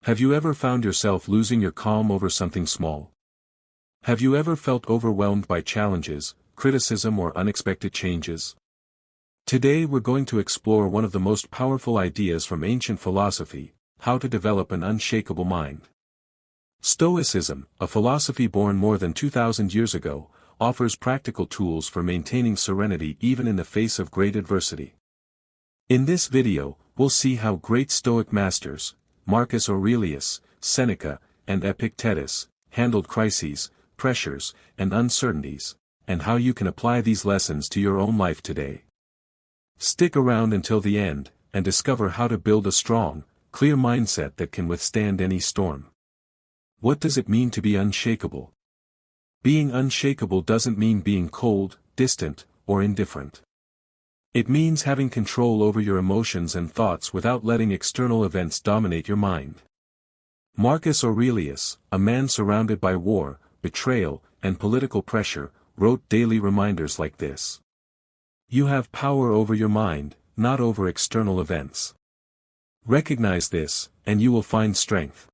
Have you ever found yourself losing your calm over something small? Have you ever felt overwhelmed by challenges, criticism or unexpected changes? Today we're going to explore one of the most powerful ideas from ancient philosophy, how to develop an unshakable mind. Stoicism, a philosophy born more than 2,000 years ago, offers practical tools for maintaining serenity even in the face of great adversity. In this video, we'll see how great Stoic masters, Marcus Aurelius, Seneca, and Epictetus, handled crises, pressures, and uncertainties, and how you can apply these lessons to your own life today. Stick around until the end, and discover how to build a strong, clear mindset that can withstand any storm. What does it mean to be unshakable? Being unshakable doesn't mean being cold, distant, or indifferent. It means having control over your emotions and thoughts without letting external events dominate your mind. Marcus Aurelius, a man surrounded by war, betrayal, and political pressure, wrote daily reminders like this. You have power over your mind, not over external events. Recognize this, and you will find strength.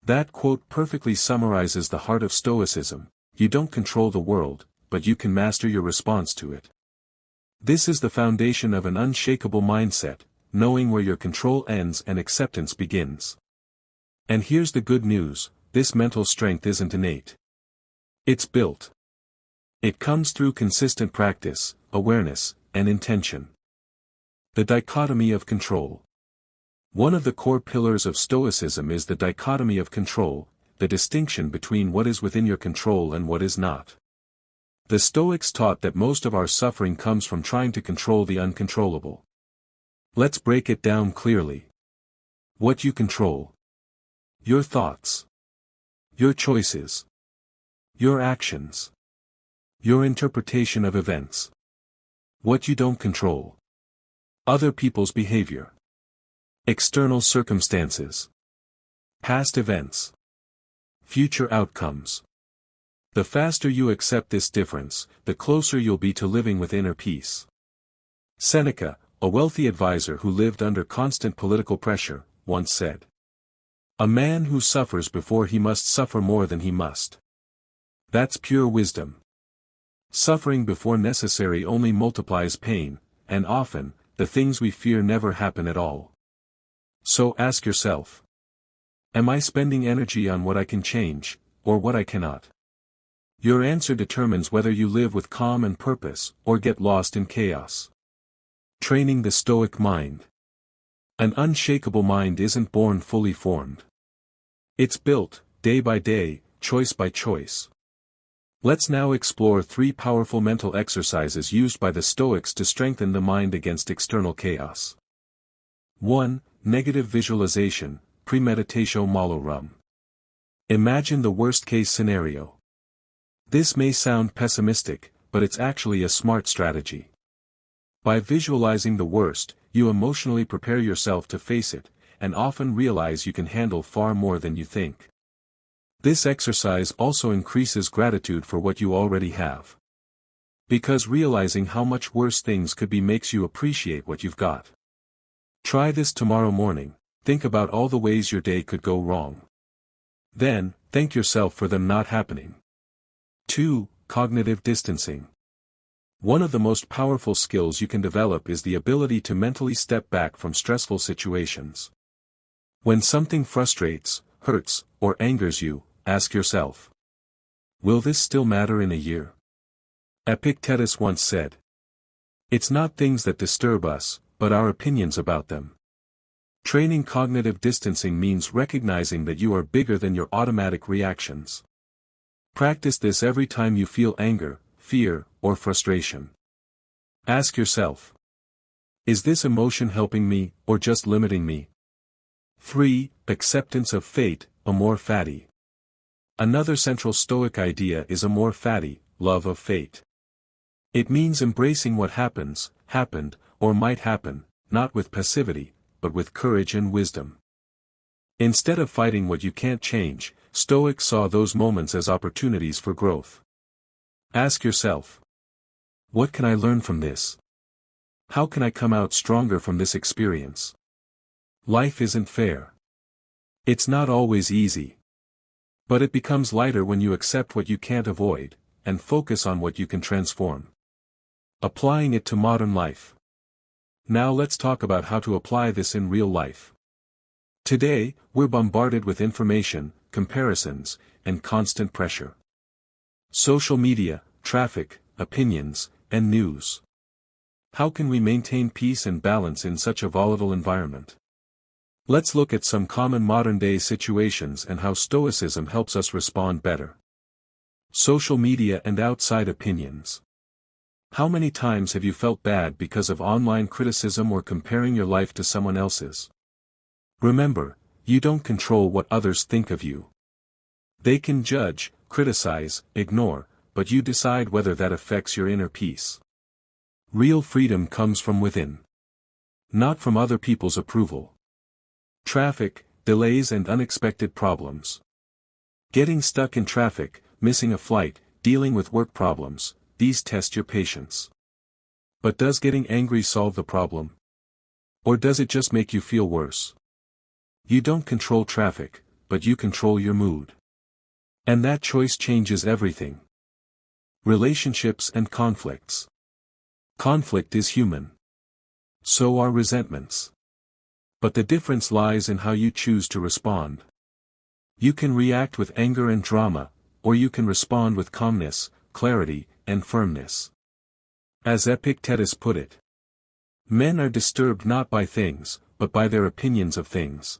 That quote perfectly summarizes the heart of Stoicism. You don't control the world, but you can master your response to it. This is the foundation of an unshakable mindset, knowing where your control ends and acceptance begins. And here's the good news, this mental strength isn't innate. It's built. It comes through consistent practice, awareness, and intention. The dichotomy of control. One of the core pillars of Stoicism is the dichotomy of control, the distinction between what is within your control and what is not. The Stoics taught that most of our suffering comes from trying to control the uncontrollable. Let's break it down clearly. What you control. Your thoughts. Your choices. Your actions. Your interpretation of events. What you don't control. Other people's behavior. External circumstances. Past events. Future outcomes. The faster you accept this difference, the closer you'll be to living with inner peace. Seneca, a wealthy advisor who lived under constant political pressure, once said, "A man who suffers before he must suffer more than he must." That's pure wisdom. Suffering before necessary only multiplies pain, and often, the things we fear never happen at all. So ask yourself, am I spending energy on what I can change, or what I cannot? Your answer determines whether you live with calm and purpose, or get lost in chaos. Training the Stoic mind. An unshakable mind isn't born fully formed. It's built, day by day, choice by choice. Let's now explore 3 powerful mental exercises used by the Stoics to strengthen the mind against external chaos. 1. Negative visualization, premeditatio malorum. Imagine the worst-case scenario. This may sound pessimistic, but it's actually a smart strategy. By visualizing the worst, you emotionally prepare yourself to face it, and often realize you can handle far more than you think. This exercise also increases gratitude for what you already have. Because realizing how much worse things could be makes you appreciate what you've got. Try this tomorrow morning, think about all the ways your day could go wrong. Then, thank yourself for them not happening. 2. Cognitive distancing. One of the most powerful skills you can develop is the ability to mentally step back from stressful situations. When something frustrates, hurts, or angers you, ask yourself, will this still matter in a year? Epictetus once said, it's not things that disturb us, but our opinions about them. Training cognitive distancing means recognizing that you are bigger than your automatic reactions. Practice this every time you feel anger, fear, or frustration. Ask yourself, is this emotion helping me, or just limiting me? 3. Acceptance of fate, Amor Fati. Another central Stoic idea is Amor Fati, love of fate. It means embracing what happened, or might happen, not with passivity, but with courage and wisdom. Instead of fighting what you can't change, Stoics saw those moments as opportunities for growth. Ask yourself, what can I learn from this? How can I come out stronger from this experience? Life isn't fair. It's not always easy. But it becomes lighter when you accept what you can't avoid, and focus on what you can transform. Applying it to modern life. Now let's talk about how to apply this in real life. Today, we're bombarded with information, comparisons, and constant pressure. Social media, traffic, opinions, and news. How can we maintain peace and balance in such a volatile environment? Let's look at some common modern-day situations and how Stoicism helps us respond better. Social media and outside opinions. How many times have you felt bad because of online criticism or comparing your life to someone else's? Remember, you don't control what others think of you. They can judge, criticize, ignore, but you decide whether that affects your inner peace. Real freedom comes from within. Not from other people's approval. Traffic, delays and unexpected problems. Getting stuck in traffic, missing a flight, dealing with work problems, these test your patience. But does getting angry solve the problem? Or does it just make you feel worse? You don't control traffic, but you control your mood. And that choice changes everything. Relationships and conflicts. Conflict is human. So are resentments. But the difference lies in how you choose to respond. You can react with anger and drama, or you can respond with calmness, clarity, and firmness. As Epictetus put it, men are disturbed not by things, but by their opinions of things.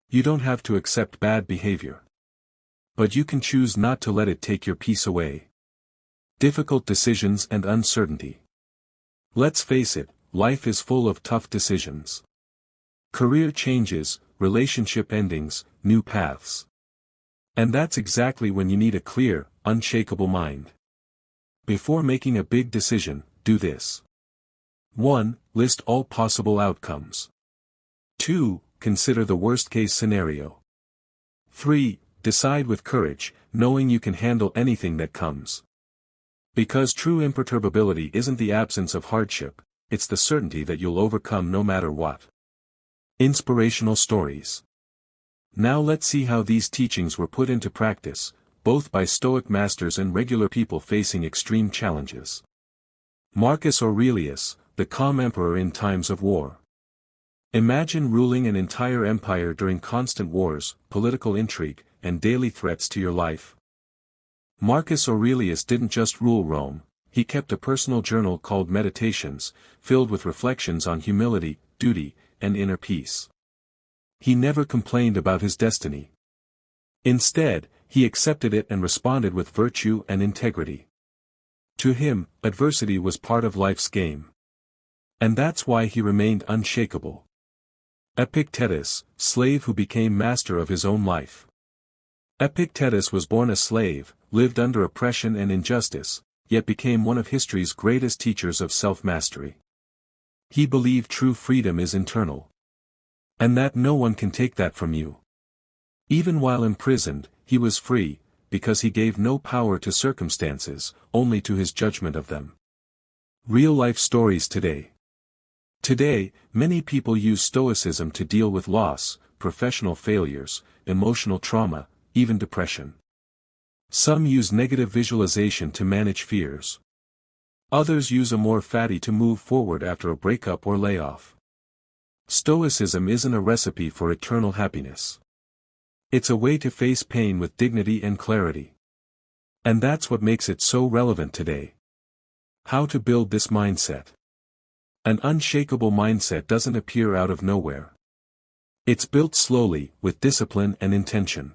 You don't have to accept bad behavior. But you can choose not to let it take your peace away. Difficult decisions and uncertainty. Let's face it, life is full of tough decisions. Career changes, relationship endings, new paths. And that's exactly when you need a clear, unshakable mind. Before making a big decision, do this. 1. List all possible outcomes. 2. Consider the worst-case scenario. 3. Decide with courage, knowing you can handle anything that comes. Because true imperturbability isn't the absence of hardship, it's the certainty that you'll overcome no matter what. Inspirational stories. Now let's see how these teachings were put into practice, both by Stoic masters and regular people facing extreme challenges. Marcus Aurelius, the calm emperor in times of war. Imagine ruling an entire empire during constant wars, political intrigue, and daily threats to your life. Marcus Aurelius didn't just rule Rome, he kept a personal journal called Meditations, filled with reflections on humility, duty, and inner peace. He never complained about his destiny. Instead, he accepted it and responded with virtue and integrity. To him, adversity was part of life's game. And that's why he remained unshakable. Epictetus, slave who became master of his own life. Epictetus was born a slave, lived under oppression and injustice, yet became one of history's greatest teachers of self-mastery. He believed true freedom is internal. And that no one can take that from you. Even while imprisoned, he was free, because he gave no power to circumstances, only to his judgment of them. Real-life stories today. Today, many people use Stoicism to deal with loss, professional failures, emotional trauma, even depression. Some use negative visualization to manage fears. Others use Amor Fati to move forward after a breakup or layoff. Stoicism isn't a recipe for eternal happiness. It's a way to face pain with dignity and clarity. And that's what makes it so relevant today. How to build this mindset. An unshakable mindset doesn't appear out of nowhere. It's built slowly, with discipline and intention.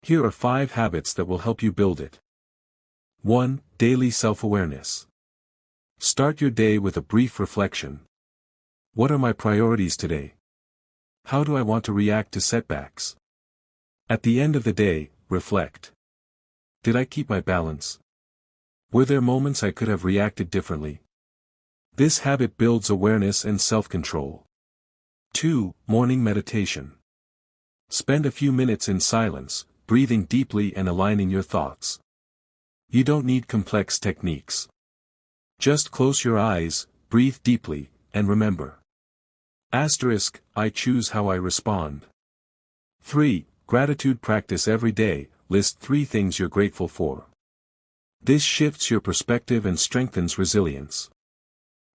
Here are 5 habits that will help you build it. 1. Daily self-awareness. Start your day with a brief reflection. What are my priorities today? How do I want to react to setbacks? At the end of the day, reflect. Did I keep my balance? Were there moments I could have reacted differently? This habit builds awareness and self-control. 2. Morning meditation. Spend a few minutes in silence, breathing deeply and aligning your thoughts. You don't need complex techniques. Just close your eyes, breathe deeply, and remember. I choose how I respond. 3. Gratitude practice every day. List 3 things you're grateful for. This shifts your perspective and strengthens resilience.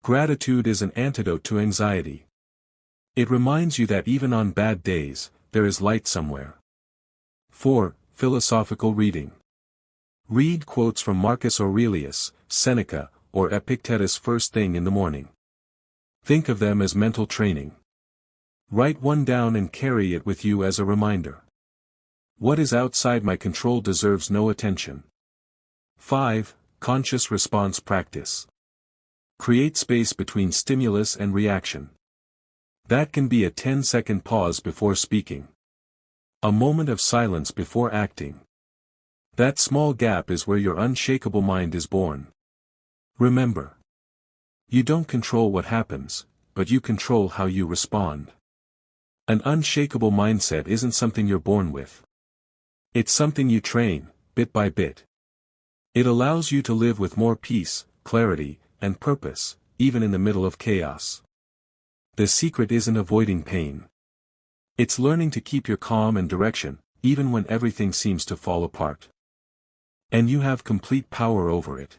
Gratitude is an antidote to anxiety. It reminds you that even on bad days, there is light somewhere. 4. Philosophical reading. Read quotes from Marcus Aurelius, Seneca, or Epictetus first thing in the morning. Think of them as mental training. Write one down and carry it with you as a reminder. What is outside my control deserves no attention. 5. Conscious response practice. Create space between stimulus and reaction. That can be a 10-second pause before speaking. A moment of silence before acting. That small gap is where your unshakable mind is born. Remember, you don't control what happens, but you control how you respond. An unshakable mindset isn't something you're born with. It's something you train, bit by bit. It allows you to live with more peace, clarity, and purpose, even in the middle of chaos. The secret isn't avoiding pain. It's learning to keep your calm and direction, even when everything seems to fall apart. And you have complete power over it.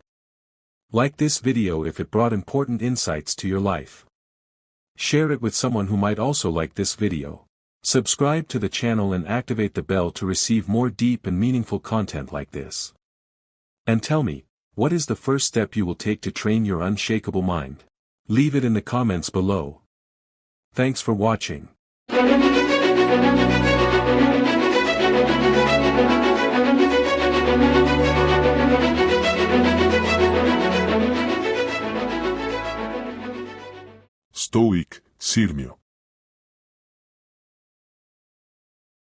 Like this video if it brought important insights to your life. Share it with someone who might also like this video. Subscribe to the channel and activate the bell to receive more deep and meaningful content like this. And tell me, what is the first step you will take to train your unshakable mind? Leave it in the comments below. Thanks for watching. Stoic, Sirmio.